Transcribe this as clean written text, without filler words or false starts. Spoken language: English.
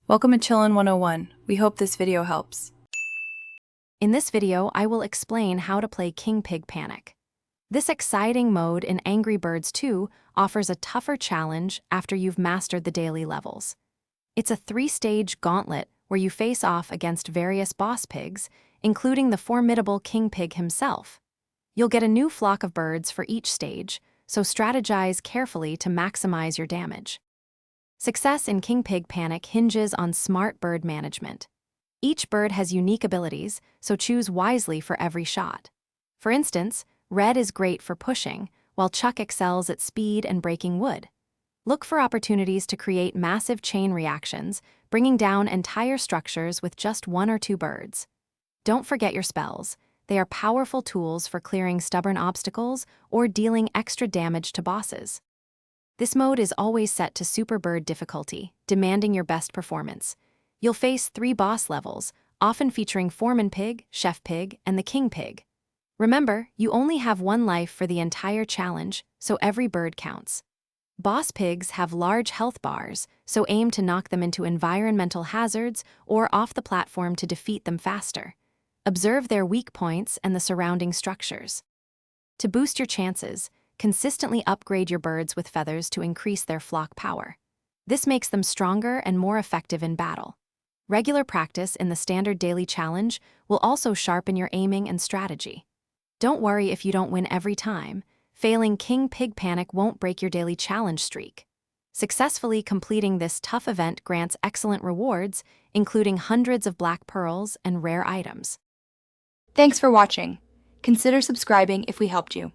Welcome to Chillin' 101. We hope this video helps. In this video, I will explain how to play King Pig Panic. This exciting mode in Angry Birds 2 offers a tougher challenge after you've mastered the daily levels. It's a 3-stage gauntlet where you face off against various boss pigs, including the formidable King Pig himself. You'll get a new flock of birds for each stage, so strategize carefully to maximize your damage. Success in King Pig Panic hinges on smart bird management. Each bird has unique abilities, so choose wisely for every shot. For instance, Red is great for pushing, while Chuck excels at speed and breaking wood. Look for opportunities to create massive chain reactions, bringing down entire structures with just 1 or 2 birds. Don't forget your spells. They are powerful tools for clearing stubborn obstacles or dealing extra damage to bosses. This mode is always set to Super Bird difficulty, demanding your best performance. You'll face 3 boss levels, often featuring Foreman Pig, Chef Pig, and the King Pig. Remember, you only have 1 life for the entire challenge, so every bird counts. Boss pigs have large health bars, so aim to knock them into environmental hazards or off the platform to defeat them faster. Observe their weak points and the surrounding structures. To boost your chances, consistently upgrade your birds with feathers to increase their flock power. This makes them stronger and more effective in battle. Regular practice in the standard daily challenge will also sharpen your aiming and strategy. Don't worry if you don't win every time. Failing King Pig Panic won't break your daily challenge streak. Successfully completing this tough event grants excellent rewards, including hundreds of black pearls and rare items. Thanks for watching. Consider subscribing if we helped you.